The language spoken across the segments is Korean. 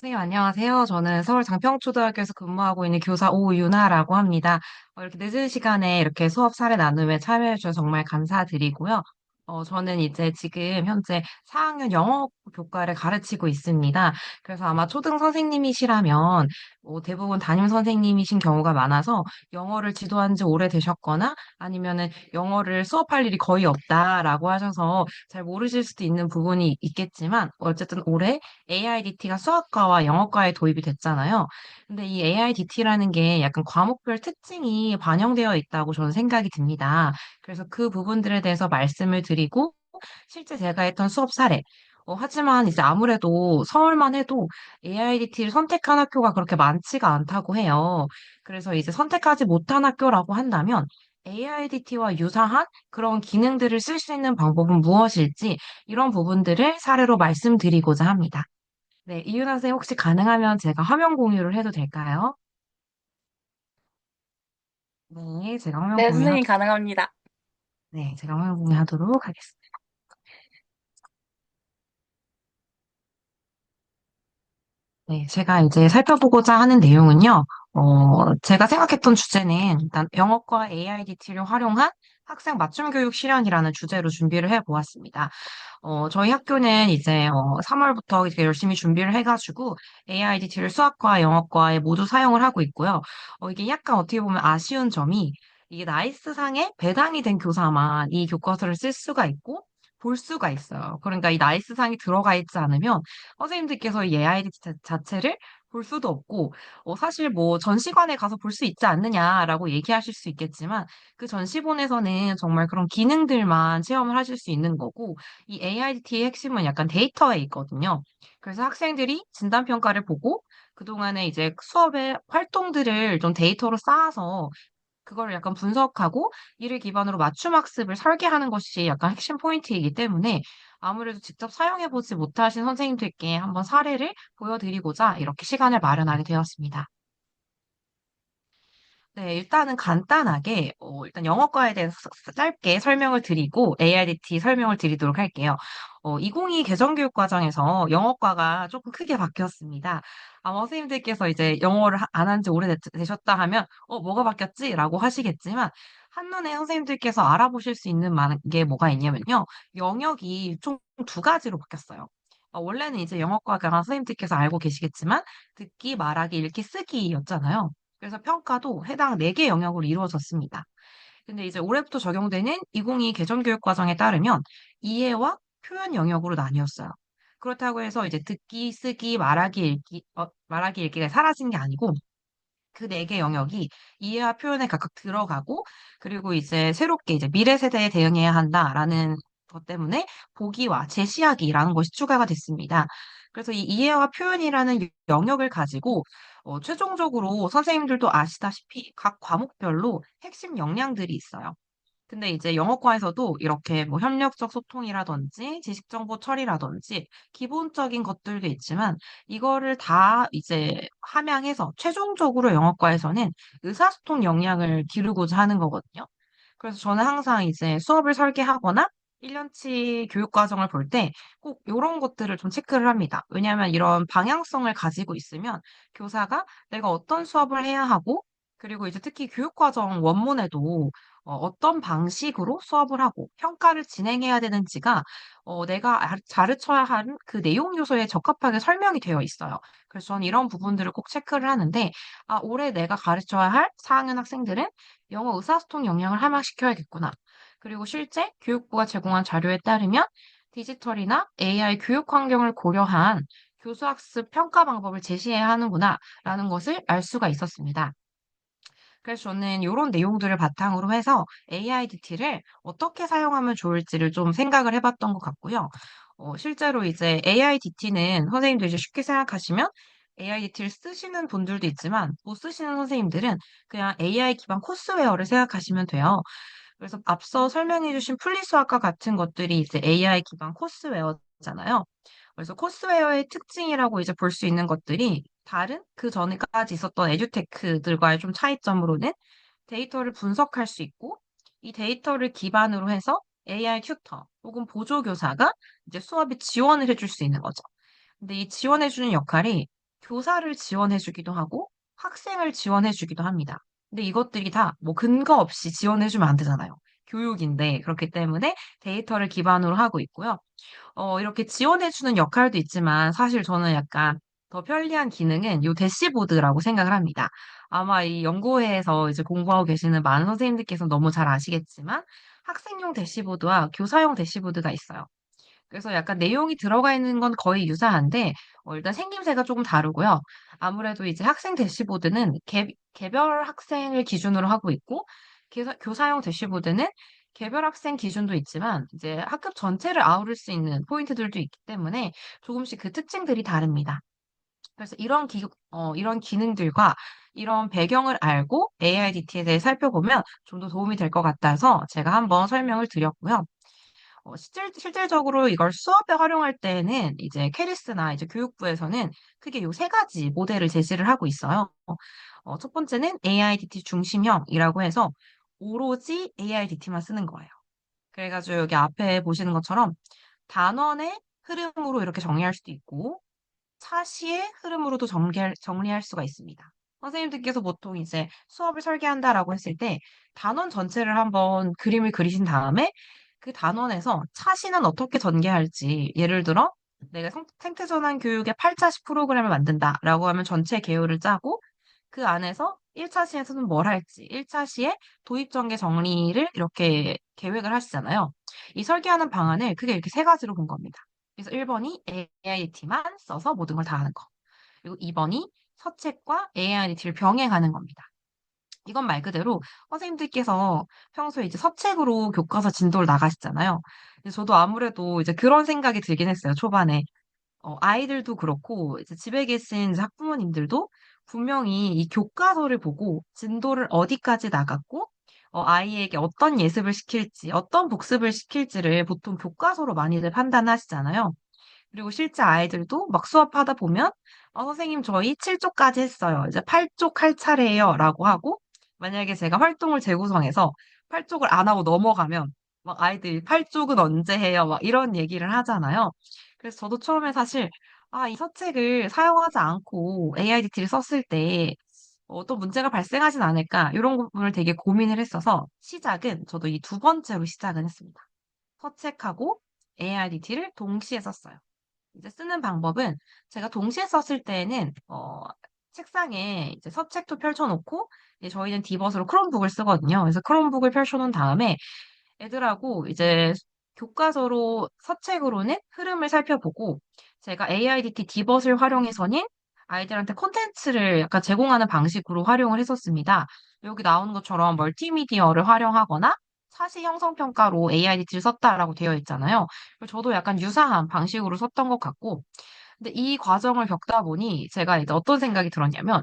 선생님, 안녕하세요. 저는 서울 장평초등학교에서 근무하고 있는 교사 오유나라고 합니다. 이렇게 늦은 시간에 이렇게 수업 사례 나눔에 참여해주셔서 정말 감사드리고요. 저는 이제 지금 현재 4학년 영어 교과를 가르치고 있습니다. 그래서 아마 초등 선생님이시라면 대부분 담임 선생님이신 경우가 많아서 영어를 지도한 지 오래되셨거나 아니면은 영어를 수업할 일이 거의 없다라고 하셔서 잘 모르실 수도 있는 부분이 있겠지만 어쨌든 올해 AIDT가 수학과와 영어과에 도입이 됐잖아요. 근데 이 AIDT라는 게 약간 과목별 특징이 반영되어 있다고 저는 생각이 듭니다. 그래서 그 부분들에 대해서 말씀을 드리고 실제 제가 했던 수업 사례. 하지만 이제 아무래도 서울만 해도 AIDT를 선택한 학교가 그렇게 많지가 않다고 해요. 그래서 이제 선택하지 못한 학교라고 한다면 AIDT와 유사한 그런 기능들을 쓸 수 있는 방법은 무엇일지 이런 부분들을 사례로 말씀드리고자 합니다. 네, 이윤아 쌤 혹시 가능하면 제가 화면 공유를 해도 될까요? 네, 제가 화면 네, 선생님 공유하도록, 가능합니다. 네, 제가 화면 공유하도록 하겠습니다. 네, 제가 이제 살펴보고자 하는 내용은요, 제가 생각했던 주제는 일단 영어과 AIDT를 활용한 학생 맞춤 교육 실현이라는 주제로 준비를 해보았습니다. 저희 학교는 이제 3월부터 이제 열심히 준비를 해가지고 AIDT를 수학과 영어과에 모두 사용을 하고 있고요. 이게 약간 어떻게 보면 아쉬운 점이 이게 나이스상에 배당이 된 교사만 이 교과서를 쓸 수가 있고 볼 수가 있어요. 그러니까 이 나이스상이 들어가 있지 않으면 선생님들께서 이 AIDT 자체를 볼 수도 없고 사실 뭐 전시관에 가서 볼 수 있지 않느냐라고 얘기하실 수 있겠지만 그 전시본에서는 정말 그런 기능들만 체험을 하실 수 있는 거고 이 AIDT의 핵심은 약간 데이터에 있거든요. 그래서 학생들이 진단평가를 보고 그동안에 이제 수업의 활동들을 좀 데이터로 쌓아서 그걸 약간 분석하고 이를 기반으로 맞춤 학습을 설계하는 것이 약간 핵심 포인트이기 때문에 아무래도 직접 사용해보지 못하신 선생님들께 한번 사례를 보여드리고자 이렇게 시간을 마련하게 되었습니다. 네, 일단은 간단하게, 일단 영어과에 대해서 짧게 설명을 드리고 AIDT 설명을 드리도록 할게요. 2022 개정교육 과정에서 영어과가 조금 크게 바뀌었습니다. 아마 선생님들께서 이제 영어를 안 한 지 오래되셨다 하면, 뭐가 바뀌었지? 라고 하시겠지만, 한눈에 선생님들께서 알아보실 수 있는 게 뭐가 있냐면요. 영역이 총 두 가지로 바뀌었어요. 원래는 이제 영어과가 선생님들께서 알고 계시겠지만, 듣기, 말하기, 읽기, 쓰기였잖아요. 그래서 평가도 해당 4개 영역으로 이루어졌습니다. 근데 이제 올해부터 적용되는 2022 개정교육 과정에 따르면 이해와 표현 영역으로 나뉘었어요. 그렇다고 해서 이제 듣기, 쓰기, 말하기, 읽기가 사라진 게 아니고 그 4개 영역이 이해와 표현에 각각 들어가고 그리고 이제 새롭게 이제 미래 세대에 대응해야 한다라는 것 때문에 보기와 제시하기라는 것이 추가가 됐습니다. 그래서 이 이해와 표현이라는 영역을 가지고 최종적으로 선생님들도 아시다시피 각 과목별로 핵심 역량들이 있어요. 근데 이제 영어과에서도 이렇게 뭐 협력적 소통이라든지 지식정보 처리라든지 기본적인 것들도 있지만 이거를 다 이제 함양해서 최종적으로 영어과에서는 의사소통 역량을 기르고자 하는 거거든요. 그래서 저는 항상 이제 수업을 설계하거나 1년치 교육 과정을 볼 때 꼭 이런 것들을 좀 체크를 합니다. 왜냐하면 이런 방향성을 가지고 있으면 교사가 내가 어떤 수업을 해야 하고 그리고 이제 특히 교육 과정 원문에도 어떤 방식으로 수업을 하고 평가를 진행해야 되는지가 내가 가르쳐야 하는 그 내용 요소에 적합하게 설명이 되어 있어요. 그래서 저는 이런 부분들을 꼭 체크를 하는데 올해 내가 가르쳐야 할 4학년 학생들은 영어 의사소통 역량을 함양시켜야겠구나. 그리고 실제 교육부가 제공한 자료에 따르면 디지털이나 AI 교육 환경을 고려한 교수학습 평가 방법을 제시해야 하는구나, 라는 것을 알 수가 있었습니다. 그래서 저는 이런 내용들을 바탕으로 해서 AIDT를 어떻게 사용하면 좋을지를 좀 생각을 해봤던 것 같고요. 실제로 이제 AIDT는 선생님도 이제 쉽게 생각하시면 AIDT를 쓰시는 분들도 있지만 못 쓰시는 선생님들은 그냥 AI 기반 코스웨어를 생각하시면 돼요. 그래서 앞서 설명해주신 풀리수학과 같은 것들이 이제 AI 기반 코스웨어잖아요. 그래서 코스웨어의 특징이라고 이제 볼 수 있는 것들이 다른 그 전에까지 있었던 에듀테크들과의 좀 차이점으로는 데이터를 분석할 수 있고 이 데이터를 기반으로 해서 AI 튜터 혹은 보조교사가 이제 수업에 지원을 해줄 수 있는 거죠. 근데 이 지원해주는 역할이 교사를 지원해주기도 하고 학생을 지원해주기도 합니다. 근데 이것들이 다 뭐 근거 없이 지원해주면 안 되잖아요. 교육인데 그렇기 때문에 데이터를 기반으로 하고 있고요. 이렇게 지원해주는 역할도 있지만 사실 저는 약간 더 편리한 기능은 이 대시보드라고 생각을 합니다. 아마 이 연구회에서 이제 공부하고 계시는 많은 선생님들께서 너무 잘 아시겠지만 학생용 대시보드와 교사용 대시보드가 있어요. 그래서 약간 내용이 들어가 있는 건 거의 유사한데, 일단 생김새가 조금 다르고요. 아무래도 이제 학생 대시보드는 개별 학생을 기준으로 하고 있고, 교사용 대시보드는 개별 학생 기준도 있지만, 이제 학급 전체를 아우를 수 있는 포인트들도 있기 때문에 조금씩 그 특징들이 다릅니다. 그래서 이런 기능들과 이런 배경을 알고 AIDT에 대해 살펴보면 좀 더 도움이 될 것 같아서 제가 한번 설명을 드렸고요. 실질적으로 이걸 수업에 활용할 때는 이제 캐리스나 이제 교육부에서는 크게 요 세 가지 모델을 제시를 하고 있어요. 첫 번째는 AIDT 중심형이라고 해서 오로지 AIDT만 쓰는 거예요. 그래가지고 여기 앞에 보시는 것처럼 단원의 흐름으로 이렇게 정리할 수도 있고 차시의 흐름으로도 정리할 수가 있습니다. 선생님들께서 보통 이제 수업을 설계한다라고 했을 때 단원 전체를 한번 그림을 그리신 다음에 그 단원에서 차시는 어떻게 전개할지 예를 들어 내가 생태전환 교육의 8차시 프로그램을 만든다라고 하면 전체 개요를 짜고 그 안에서 1차시에서는 뭘 할지 1차시에 도입 전개 정리를 이렇게 계획을 하시잖아요. 이 설계하는 방안을 크게 이렇게 세 가지로 본 겁니다. 그래서 1번이 AIT만 써서 모든 걸 다 하는 거. 그리고 2번이 서책과 AIT를 병행하는 겁니다. 이건 말 그대로 선생님들께서 평소에 이제 서책으로 교과서 진도를 나가시잖아요. 근데 저도 아무래도 이제 그런 생각이 들긴 했어요, 초반에. 아이들도 그렇고, 이제 집에 계신 이제 학부모님들도 분명히 이 교과서를 보고 진도를 어디까지 나갔고, 아이에게 어떤 예습을 시킬지, 어떤 복습을 시킬지를 보통 교과서로 많이들 판단하시잖아요. 그리고 실제 아이들도 막 수업하다 보면, 선생님, 저희 7쪽까지 했어요. 이제 8쪽 할 차례예요. 라고 하고, 만약에 제가 활동을 재구성해서 8쪽을 안 하고 넘어가면, 막 아이들이 8쪽은 언제 해요? 막 이런 얘기를 하잖아요. 그래서 저도 처음에 사실, 이 서책을 사용하지 않고 AIDT를 썼을 때 어떤 문제가 발생하진 않을까? 이런 부분을 되게 고민을 했어서 시작은 저도 이 두 번째로 시작은 했습니다. 서책하고 AIDT를 동시에 썼어요. 이제 쓰는 방법은 제가 동시에 썼을 때는 책상에 이제 서책도 펼쳐놓고 이제 저희는 디벗으로 크롬북을 쓰거든요. 그래서 크롬북을 펼쳐놓은 다음에 애들하고 이제 교과서로 서책으로는 흐름을 살펴보고 제가 AIDT 디벗을 활용해서는 아이들한테 콘텐츠를 약간 제공하는 방식으로 활용을 했었습니다. 여기 나오는 것처럼 멀티미디어를 활용하거나 사시 형성 평가로 AIDT를 썼다라고 되어 있잖아요. 저도 약간 유사한 방식으로 썼던 것 같고, 근데 이 과정을 겪다 보니 제가 이제 어떤 생각이 들었냐면,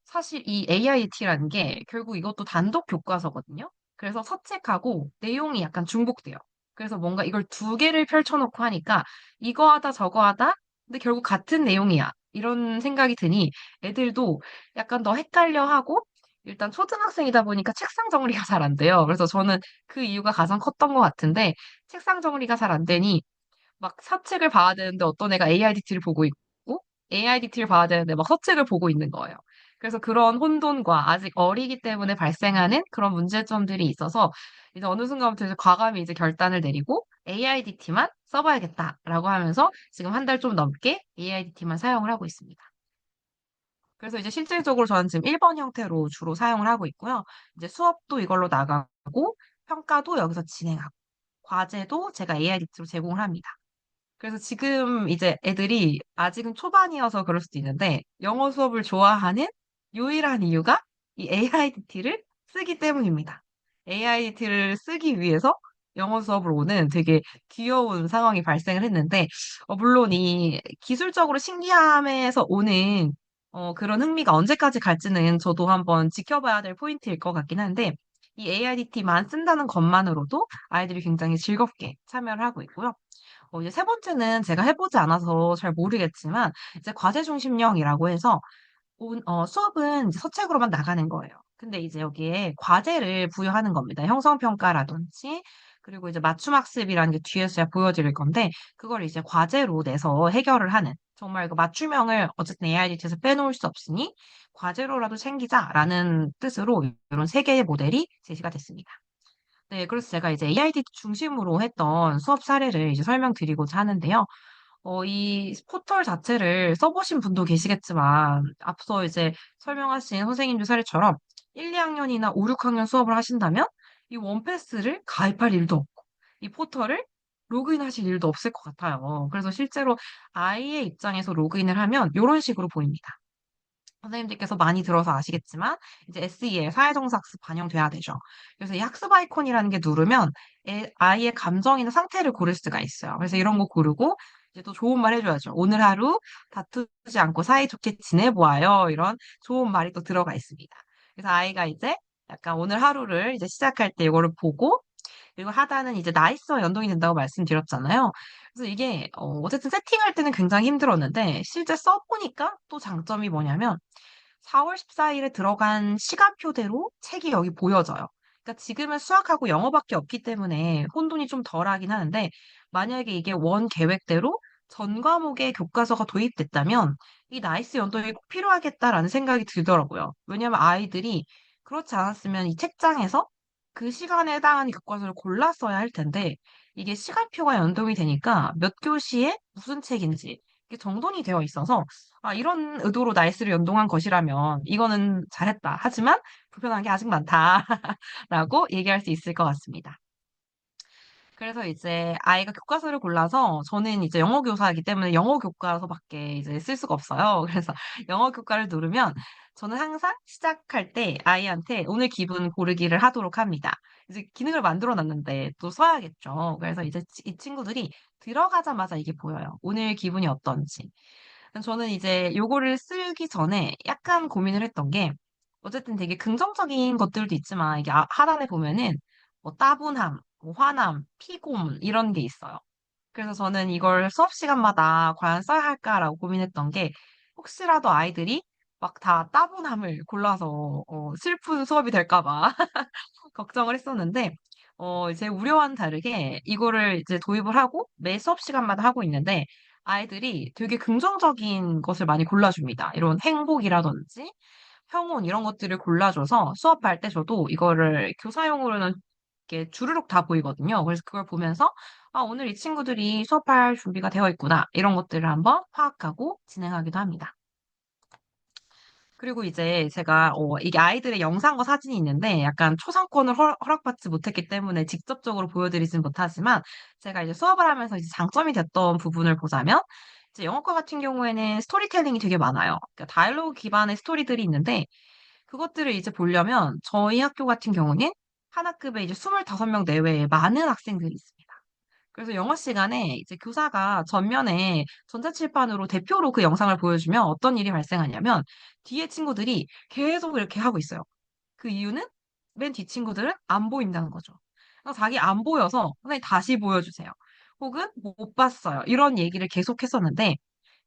사실 이 AIT라는 게 결국 이것도 단독 교과서거든요. 그래서 서책하고 내용이 약간 중복돼요. 그래서 뭔가 이걸 두 개를 펼쳐놓고 하니까 이거 하다 저거 하다, 근데 결국 같은 내용이야. 이런 생각이 드니 애들도 약간 더 헷갈려 하고, 일단 초등학생이다 보니까 책상 정리가 잘 안 돼요. 그래서 저는 그 이유가 가장 컸던 것 같은데, 책상 정리가 잘 안 되니 막 서책을 봐야 되는데 어떤 애가 AIDT를 보고 있고 AIDT를 봐야 되는데 막 서책을 보고 있는 거예요. 그래서 그런 혼돈과 아직 어리기 때문에 발생하는 그런 문제점들이 있어서 이제 어느 순간부터 이제 과감히 이제 결단을 내리고 AIDT만 써봐야겠다라고 하면서 지금 한 달 좀 넘게 AIDT만 사용을 하고 있습니다. 그래서 이제 실질적으로 저는 지금 1번 형태로 주로 사용을 하고 있고요. 이제 수업도 이걸로 나가고 평가도 여기서 진행하고 과제도 제가 AIDT로 제공을 합니다. 그래서 지금 이제 애들이 아직은 초반이어서 그럴 수도 있는데 영어 수업을 좋아하는 유일한 이유가 이 AIDT를 쓰기 때문입니다. AIDT를 쓰기 위해서 영어 수업을 오는 되게 귀여운 상황이 발생을 했는데, 물론 이 기술적으로 신기함에서 오는 그런 흥미가 언제까지 갈지는 저도 한번 지켜봐야 될 포인트일 것 같긴 한데, 이 AIDT만 쓴다는 것만으로도 아이들이 굉장히 즐겁게 참여를 하고 있고요. 이제 세 번째는 제가 해보지 않아서 잘 모르겠지만, 이제 과제 중심형이라고 해서, 수업은 이제 서책으로만 나가는 거예요. 근데 이제 여기에 과제를 부여하는 겁니다. 형성평가라든지, 그리고 이제 맞춤학습이라는 게 뒤에서야 보여드릴 건데, 그걸 이제 과제로 내서 해결을 하는. 정말 그 맞춤형을 어쨌든 AIDT에서 빼놓을 수 없으니 과제로라도 챙기자라는 뜻으로 이런 세 개의 모델이 제시가 됐습니다. 네, 그래서 제가 이제 AIDT 중심으로 했던 수업 사례를 이제 설명드리고자 하는데요. 이 포털 자체를 써보신 분도 계시겠지만, 앞서 이제 설명하신 선생님들 사례처럼 1, 2학년이나 5, 6학년 수업을 하신다면, 이 원패스를 가입할 일도 없고, 이 포털을 로그인하실 일도 없을 것 같아요. 그래서 실제로 아이의 입장에서 로그인을 하면 이런 식으로 보입니다. 선생님들께서 많이 들어서 아시겠지만 이제 SEL 사회정사학습 반영돼야 되죠. 그래서 이 학습 아이콘이라는 게 누르면 아이의 감정이나 상태를 고를 수가 있어요. 그래서 이런 거 고르고 이제 또 좋은 말 해줘야죠. 오늘 하루 다투지 않고 사이좋게 지내보아요. 이런 좋은 말이 또 들어가 있습니다. 그래서 아이가 이제 약간 오늘 하루를 이제 시작할 때 이거를 보고 그리고 하단은 이제 나이스와 연동이 된다고 말씀드렸잖아요. 그래서 이게 어쨌든 세팅할 때는 굉장히 힘들었는데 실제 써보니까 또 장점이 뭐냐면 4월 14일에 들어간 시간표대로 책이 여기 보여져요. 그러니까 지금은 수학하고 영어밖에 없기 때문에 혼돈이 좀 덜하긴 하는데 만약에 이게 원 계획대로 전 과목에 교과서가 도입됐다면 이 나이스 연동이 꼭 필요하겠다라는 생각이 들더라고요. 왜냐하면 아이들이 그렇지 않았으면 이 책장에서 그 시간에 해당하는 교과서를 골라 써야 할 텐데 이게 시간표가 연동이 되니까 몇 교시에 무슨 책인지 이게 정돈이 되어 있어서 아, 이런 의도로 나이스를 연동한 것이라면 이거는 잘했다. 하지만 불편한 게 아직 많다라고 얘기할 수 있을 것 같습니다. 그래서 이제 아이가 교과서를 골라서 저는 이제 영어 교사이기 때문에 영어 교과서밖에 이제 쓸 수가 없어요. 그래서 영어 교과를 누르면 저는 항상 시작할 때 아이한테 오늘 기분 고르기를 하도록 합니다. 이제 기능을 만들어 놨는데 또 써야겠죠. 그래서 이제 이 친구들이 들어가자마자 이게 보여요. 오늘 기분이 어떤지. 저는 이제 요거를 쓰기 전에 약간 고민을 했던 게 어쨌든 되게 긍정적인 것들도 있지만 이게 하단에 보면은 뭐 따분함, 뭐 화남, 피곤 이런 게 있어요. 그래서 저는 이걸 수업 시간마다 과연 써야 할까라고 고민했던 게 혹시라도 아이들이 막 다 따분함을 골라서 슬픈 수업이 될까 봐 걱정을 했었는데 제 우려와는 다르게 이거를 이제 도입을 하고 매 수업 시간마다 하고 있는데 아이들이 되게 긍정적인 것을 많이 골라줍니다. 이런 행복이라든지 평온 이런 것들을 골라줘서 수업할 때 저도 이거를 교사용으로는 이렇게 주르륵 다 보이거든요. 그래서 그걸 보면서 아, 오늘 이 친구들이 수업할 준비가 되어 있구나. 이런 것들을 한번 파악하고 진행하기도 합니다. 그리고 이제 제가 이게 아이들의 영상과 사진이 있는데 약간 초상권을 허락받지 못했기 때문에 직접적으로 보여드리진 못하지만 제가 이제 수업을 하면서 이제 장점이 됐던 부분을 보자면 이제 영어과 같은 경우에는 스토리텔링이 되게 많아요. 그러니까 다이alo그 기반의 스토리들이 있는데 그것들을 이제 보려면 저희 학교 같은 경우는 한 학급에 이제 25명 내외의 많은 학생들이 있습니다. 그래서 영어 시간에 이제 교사가 전면에 전자칠판으로 대표로 그 영상을 보여주면 어떤 일이 발생하냐면 뒤에 친구들이 계속 이렇게 하고 있어요. 그 이유는 맨 뒤 친구들은 안 보인다는 거죠. 그래서 자기 안 보여서 선생님 다시 보여주세요. 혹은 못 봤어요. 이런 얘기를 계속 했었는데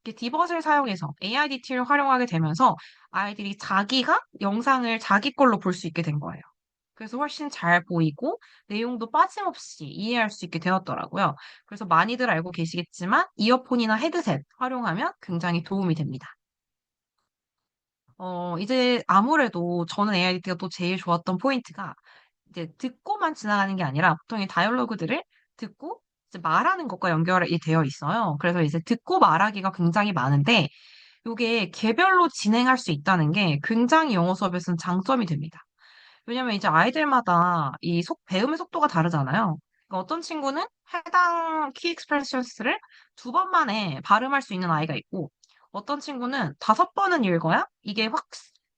이게 디벗을 사용해서 AIDT를 활용하게 되면서 아이들이 자기가 영상을 자기 걸로 볼 수 있게 된 거예요. 그래서 훨씬 잘 보이고 내용도 빠짐없이 이해할 수 있게 되었더라고요. 그래서 많이들 알고 계시겠지만 이어폰이나 헤드셋 활용하면 굉장히 도움이 됩니다. 이제 아무래도 저는 AIDT가 또 제일 좋았던 포인트가 이제 듣고만 지나가는 게 아니라 보통 이 다이얼로그들을 듣고 이제 말하는 것과 연결이 되어 있어요. 그래서 이제 듣고 말하기가 굉장히 많은데 이게 개별로 진행할 수 있다는 게 굉장히 영어 수업에서는 장점이 됩니다. 왜냐면 이제 아이들마다 배움의 속도가 다르잖아요. 그러니까 어떤 친구는 해당 키 익스프레션스를 두 번 만에 발음할 수 있는 아이가 있고, 어떤 친구는 5번은 읽어야 이게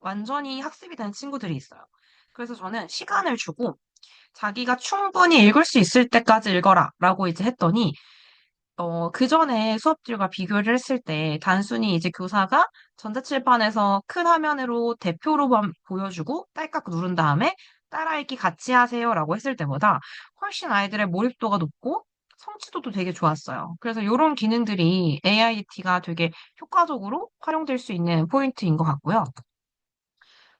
완전히 학습이 되는 친구들이 있어요. 그래서 저는 시간을 주고 자기가 충분히 읽을 수 있을 때까지 읽어라 라고 이제 했더니 그 전에 수업들과 비교를 했을 때 단순히 이제 교사가 전자칠판에서 큰 화면으로 대표로만 보여주고 딸깍 누른 다음에 따라 읽기 같이 하세요라고 했을 때보다 훨씬 아이들의 몰입도가 높고 성취도도 되게 좋았어요. 그래서 이런 기능들이 AIDT가 되게 효과적으로 활용될 수 있는 포인트인 것 같고요.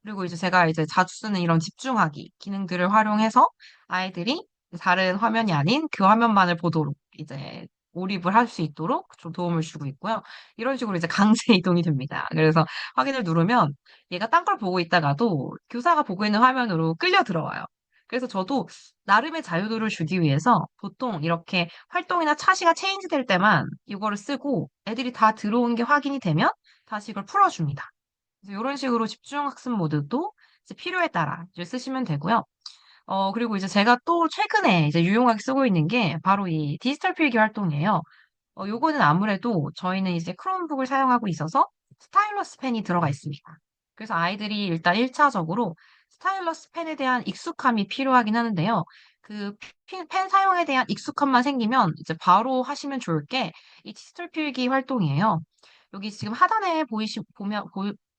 그리고 이제 제가 이제 자주 쓰는 이런 집중하기 기능들을 활용해서 아이들이 다른 화면이 아닌 그 화면만을 보도록 이제 몰입을 할 수 있도록 좀 도움을 주고 있고요. 이런 식으로 이제 강제 이동이 됩니다. 그래서 확인을 누르면 얘가 딴 걸 보고 있다가도 교사가 보고 있는 화면으로 끌려 들어와요. 그래서 저도 나름의 자유도를 주기 위해서 보통 이렇게 활동이나 차시가 체인지 될 때만 이거를 쓰고 애들이 다 들어온 게 확인이 되면 다시 이걸 풀어줍니다. 그래서 이런 식으로 집중학습 모드도 이제 필요에 따라 이제 쓰시면 되고요. 그리고 이제 제가 또 최근에 이제 유용하게 쓰고 있는 게 바로 이 디지털 필기 활동이에요. 요거는 아무래도 저희는 이제 크롬북을 사용하고 있어서 스타일러스 펜이 들어가 있습니다. 그래서 아이들이 일단 1차적으로 스타일러스 펜에 대한 익숙함이 필요하긴 하는데요. 그 펜 사용에 대한 익숙함만 생기면 이제 바로 하시면 좋을 게 이 디지털 필기 활동이에요. 여기 지금 하단에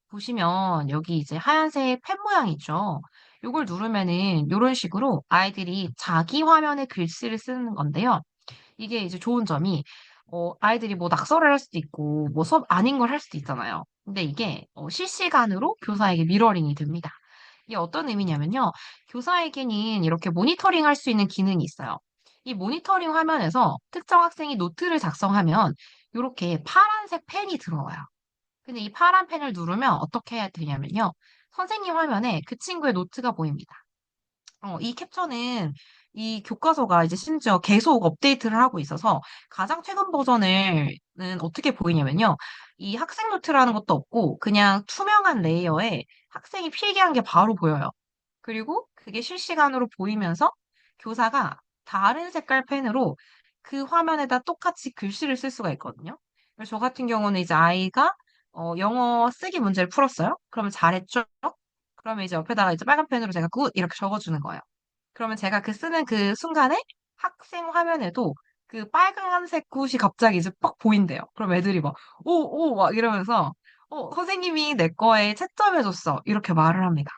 보시면 여기 이제 하얀색 펜 모양 있죠. 요걸 누르면은 이런 식으로 아이들이 자기 화면에 글씨를 쓰는 건데요. 이게 이제 좋은 점이 아이들이 뭐 낙서를 할 수도 있고 뭐 수업 아닌 걸 할 수도 있잖아요. 근데 이게 실시간으로 교사에게 미러링이 됩니다. 이게 어떤 의미냐면요. 교사에게는 이렇게 모니터링 할 수 있는 기능이 있어요. 이 모니터링 화면에서 특정 학생이 노트를 작성하면 이렇게 파란색 펜이 들어와요. 근데 이 파란 펜을 누르면 어떻게 해야 되냐면요. 선생님 화면에 그 친구의 노트가 보입니다. 이 캡처는 이 교과서가 이제 심지어 계속 업데이트를 하고 있어서 가장 최근 버전을 어떻게 보이냐면요. 이 학생 노트라는 것도 없고 그냥 투명한 레이어에 학생이 필기한 게 바로 보여요. 그리고 그게 실시간으로 보이면서 교사가 다른 색깔 펜으로 그 화면에다 똑같이 글씨를 쓸 수가 있거든요. 그래서 저 같은 경우는 이제 아이가 영어 쓰기 문제를 풀었어요. 그러면 잘했죠? 그러면 이제 옆에다가 이제 빨간 펜으로 제가 굿 이렇게 적어주는 거예요. 그러면 제가 그 쓰는 그 순간에 학생 화면에도 그 빨간색 굿이 갑자기 이제 빡 보인대요. 그럼 애들이 막, 오, 오, 막 이러면서, 선생님이 내 거에 채점해줬어. 이렇게 말을 합니다.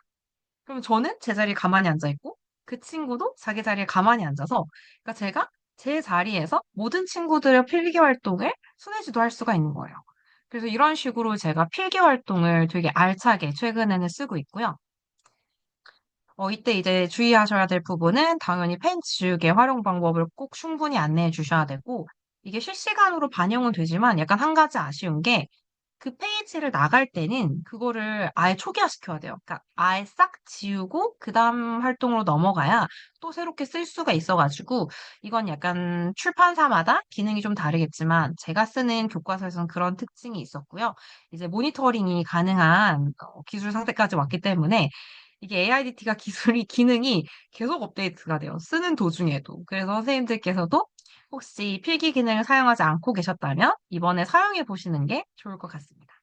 그럼 저는 제 자리에 가만히 앉아있고, 그 친구도 자기 자리에 가만히 앉아서, 그러니까 제가 제 자리에서 모든 친구들의 필기 활동을 순회주도 할 수가 있는 거예요. 그래서 이런 식으로 제가 필기 활동을 되게 알차게 최근에는 쓰고 있고요. 이때 이제 주의하셔야 될 부분은 당연히 펜 지우개 활용 방법을 꼭 충분히 안내해 주셔야 되고, 이게 실시간으로 반영은 되지만 약간 한 가지 아쉬운 게, 그 페이지를 나갈 때는 그거를 아예 초기화시켜야 돼요. 그러니까 아예 싹 지우고 그 다음 활동으로 넘어가야 또 새롭게 쓸 수가 있어가지고 이건 약간 출판사마다 기능이 좀 다르겠지만 제가 쓰는 교과서에서는 그런 특징이 있었고요. 이제 모니터링이 가능한 기술 상태까지 왔기 때문에 이게 AIDT가 기능이 계속 업데이트가 돼요. 쓰는 도중에도. 그래서 선생님들께서도 혹시 필기 기능을 사용하지 않고 계셨다면 이번에 사용해 보시는 게 좋을 것 같습니다.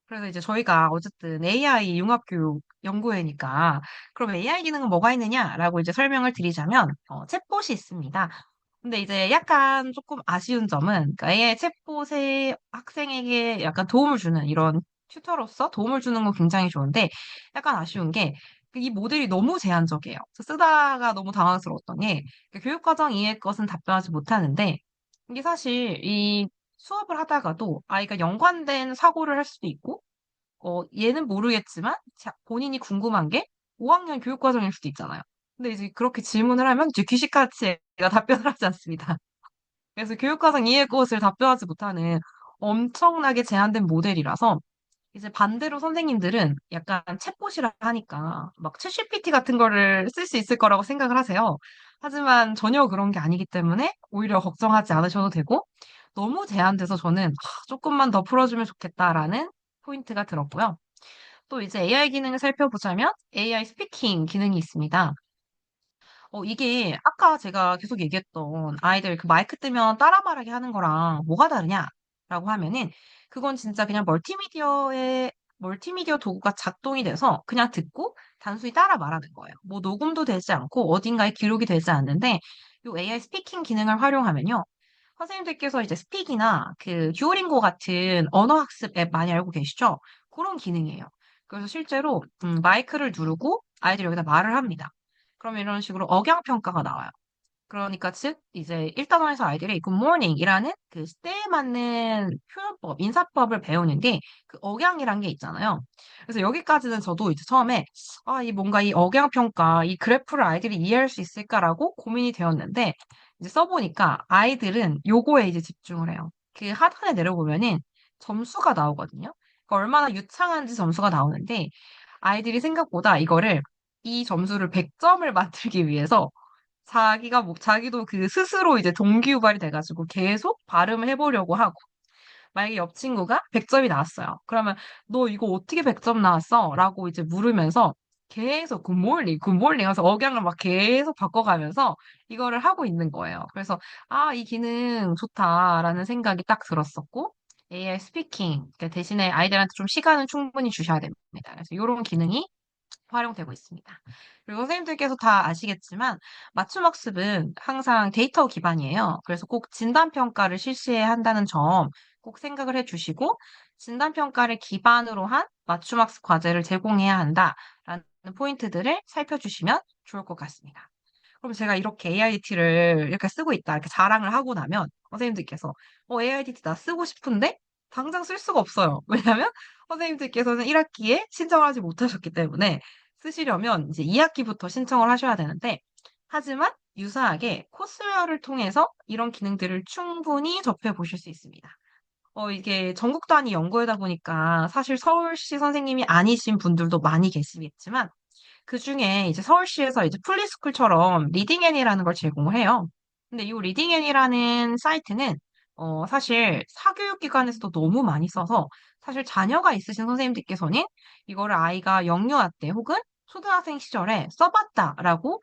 그래서 이제 저희가 어쨌든 AI 융합교육 연구회니까 그럼 AI 기능은 뭐가 있느냐라고 이제 설명을 드리자면 챗봇이 있습니다. 근데 이제 약간 조금 아쉬운 점은 그러니까 AI 챗봇에 학생에게 약간 도움을 주는 이런 튜터로서 도움을 주는 건 굉장히 좋은데 약간 아쉬운 게 이 모델이 너무 제한적이에요. 그래서 쓰다가 너무 당황스러웠던 게 교육과정 이외의 것은 답변하지 못하는데 이게 사실 이 수업을 하다가도 아이가 연관된 사고를 할 수도 있고 얘는 모르겠지만 본인이 궁금한 게 5학년 교육과정일 수도 있잖아요. 근데 이제 그렇게 질문을 하면 이제 귀신같이 애가 답변을 하지 않습니다. 그래서 교육과정 이해 것을 답변하지 못하는 엄청나게 제한된 모델이라서 이제 반대로 선생님들은 약간 챗봇이라 하니까 막 챗GPT 같은 거를 쓸 수 있을 거라고 생각을 하세요. 하지만 전혀 그런 게 아니기 때문에 오히려 걱정하지 않으셔도 되고 너무 제한돼서 저는 조금만 더 풀어주면 좋겠다라는 포인트가 들었고요. 또 이제 AI 기능을 살펴보자면 AI 스피킹 기능이 있습니다. 이게 아까 제가 계속 얘기했던 아이들 그 마이크 뜨면 따라 말하게 하는 거랑 뭐가 다르냐라고 하면은 그건 진짜 그냥 멀티미디어 도구가 작동이 돼서 그냥 듣고 단순히 따라 말하는 거예요. 뭐 녹음도 되지 않고 어딘가에 기록이 되지 않는데 이 AI 스피킹 기능을 활용하면요. 선생님들께서 이제 스픽이나 그 듀오링고 같은 언어 학습 앱 많이 알고 계시죠? 그런 기능이에요. 그래서 실제로 마이크를 누르고 아이들이 여기다 말을 합니다. 그럼 이런 식으로 억양 평가가 나와요. 그러니까 즉 이제 1단원에서 아이들이 good morning이라는 그 때에 맞는 표현법, 인사법을 배우는 게 그 억양이란 게 있잖아요. 그래서 여기까지는 저도 이제 처음에 이 뭔가 이 억양 평가, 이 그래프를 아이들이 이해할 수 있을까라고 고민이 되었는데 이제 써보니까 아이들은 요거에 이제 집중을 해요. 그 하단에 내려보면은 점수가 나오거든요. 그러니까 얼마나 유창한지 점수가 나오는데 아이들이 생각보다 이 점수를 100점을 만들기 위해서 자기도 그 스스로 이제 동기유발이 돼가지고 계속 발음을 해보려고 하고 만약에 옆 친구가 100점이 나왔어요. 그러면 너 이거 어떻게 100점 나왔어? 라고 이제 물으면서 계속 굿모닝, 굿모닝 하면서 억양을 막 계속 바꿔가면서 이거를 하고 있는 거예요. 그래서 아, 이 기능 좋다라는 생각이 딱 들었었고 AI 스피킹 대신에 아이들한테 좀 시간을 충분히 주셔야 됩니다. 그래서 이런 기능이 활용되고 있습니다. 그리고 선생님들께서 다 아시겠지만 맞춤학습은 항상 데이터 기반이에요. 그래서 꼭 진단평가를 실시해야 한다는 점 꼭 생각을 해주시고 진단평가를 기반으로 한 맞춤학습 과제를 제공해야 한다라는 포인트들을 살펴주시면 좋을 것 같습니다. 그럼 제가 이렇게 AIDT를 이렇게 쓰고 있다 이렇게 자랑을 하고 나면 선생님들께서 AIDT 나 쓰고 싶은데 당장 쓸 수가 없어요. 왜냐하면 선생님들께서는 1학기에 신청을 하지 못하셨기 때문에 쓰시려면 이제 2학기부터 신청을 하셔야 되는데, 하지만 유사하게 코스웨어를 통해서 이런 기능들을 충분히 접해 보실 수 있습니다. 이게 전국 단위 연구이다 보니까 사실 서울시 선생님이 아니신 분들도 많이 계시겠지만, 그 중에 이제 서울시에서 이제 플리스쿨처럼 리딩앤이라는 걸 제공을 해요. 근데 이 리딩앤이라는 사이트는 사실 사교육기관에서도 너무 많이 써서 사실 자녀가 있으신 선생님들께서는 이거를 아이가 영유아 때 혹은 초등학생 시절에 써봤다라고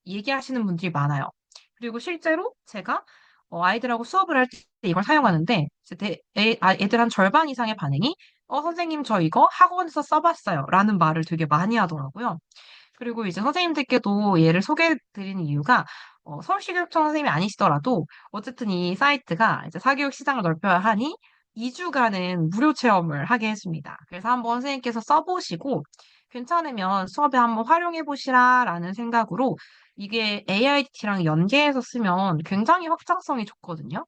얘기하시는 분들이 많아요. 그리고 실제로 제가 아이들하고 수업을 할 때 이걸 사용하는데 이제 애들 한 절반 이상의 반응이 선생님 저 이거 학원에서 써봤어요 라는 말을 되게 많이 하더라고요. 그리고 이제 선생님들께도 얘를 소개해드리는 이유가 서울시교육청 선생님이 아니시더라도 어쨌든 이 사이트가 이제 사교육 시장을 넓혀야 하니 2주간은 무료 체험을 하게 했습니다. 그래서 한번 선생님께서 써보시고 괜찮으면 수업에 한번 활용해 보시라라는 생각으로 이게 AIT랑 연계해서 쓰면 굉장히 확장성이 좋거든요.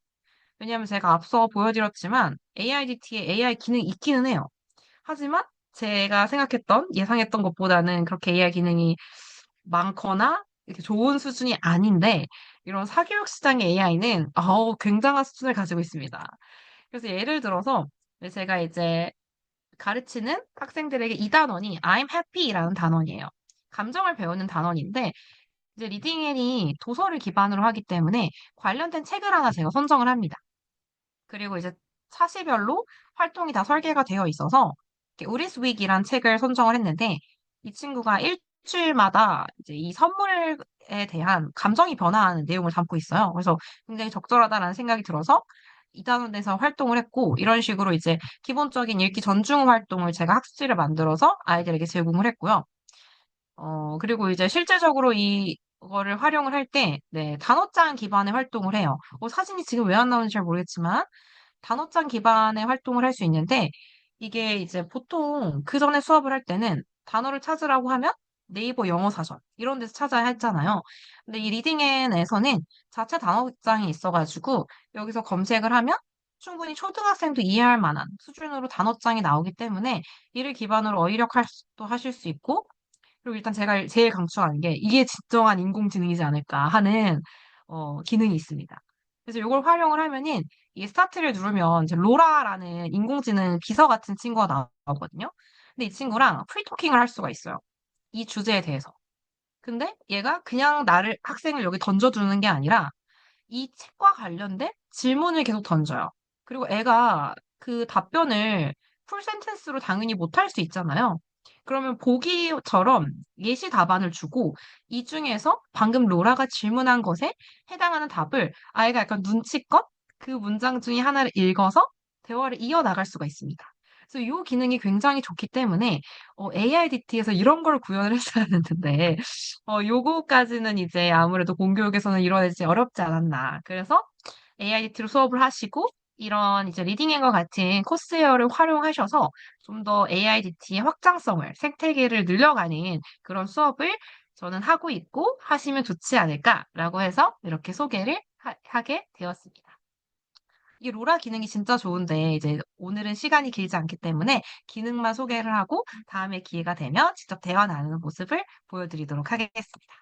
왜냐하면 제가 앞서 보여드렸지만 AIDT에 AI 기능이 있기는 해요. 하지만 제가 예상했던 것보다는 그렇게 AI 기능이 많거나 이렇게 좋은 수준이 아닌데, 이런 사교육 시장의 AI는 굉장한 수준을 가지고 있습니다. 그래서 예를 들어서 제가 이제 가르치는 학생들에게 이 단원이 I'm happy라는 단원이에요. 감정을 배우는 단원인데, 이제 리딩앤이 도서를 기반으로 하기 때문에 관련된 책을 하나 제가 선정을 합니다. 그리고 이제 사시별로 활동이 다 설계가 되어 있어서 우리스윅이란 책을 선정을 했는데 이 친구가 일주일마다 이제 이 선물에 대한 감정이 변화하는 내용을 담고 있어요. 그래서 굉장히 적절하다라는 생각이 들어서 이 단원에서 활동을 했고 이런 식으로 이제 기본적인 읽기 전중 활동을 제가 학습지를 만들어서 아이들에게 제공을 했고요. 그리고 이제 실제적으로 이거를 활용을 할 때, 네, 단어장 기반의 활동을 해요. 사진이 지금 왜 안 나오는지 잘 모르겠지만, 단어장 기반의 활동을 할 수 있는데 이게 이제 보통 그 전에 수업을 할 때는 단어를 찾으라고 하면 네이버 영어 사전 이런 데서 찾아야 했잖아요. 근데 이 리딩앤에서는 자체 단어장이 있어가지고 여기서 검색을 하면 충분히 초등학생도 이해할 만한 수준으로 단어장이 나오기 때문에 이를 기반으로 어휘력 활동도 하실 수 있고, 그리고 일단 제가 제일 강추하는 게 이게 진정한 인공지능이지 않을까 하는 기능이 있습니다. 그래서 이걸 활용을 하면은 이 스타트를 누르면 이제 로라라는 인공지능 비서 같은 친구가 나오거든요. 근데 이 친구랑 프리토킹을 할 수가 있어요. 이 주제에 대해서. 근데 얘가 그냥 학생을 여기 던져두는 게 아니라 이 책과 관련된 질문을 계속 던져요. 그리고 애가 그 답변을 풀 센텐스로 당연히 못할 수 있잖아요. 그러면 보기처럼 예시 답안을 주고 이 중에서 방금 로라가 질문한 것에 해당하는 답을 아이가 약간 눈치껏 그 문장 중에 하나를 읽어서 대화를 이어나갈 수가 있습니다. 그래서 이 기능이 굉장히 좋기 때문에 AIDT에서 이런 걸 구현을 했어야 했는데 요거까지는 이제 아무래도 공교육에서는 이뤄내지 어렵지 않았나. 그래서 AIDT로 수업을 하시고 이런 이제 리딩앤과 같은 코스웨어를 활용하셔서 좀 더 AIDT의 확장성을, 생태계를 늘려가는 그런 수업을 저는 하고 있고 하시면 좋지 않을까라고 해서 이렇게 소개를 하게 되었습니다. 이 로라 기능이 진짜 좋은데 이제 오늘은 시간이 길지 않기 때문에 기능만 소개를 하고 다음에 기회가 되면 직접 대화 나누는 모습을 보여드리도록 하겠습니다.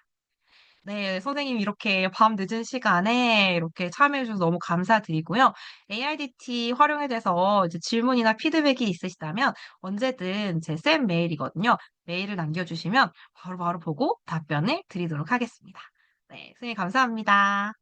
네, 선생님 이렇게 밤 늦은 시간에 이렇게 참여해주셔서 너무 감사드리고요. AIDT 활용에 대해서 이제 질문이나 피드백이 있으시다면 언제든 제 쌤 메일이거든요. 메일을 남겨주시면 바로바로 보고 답변을 드리도록 하겠습니다. 네, 선생님 감사합니다.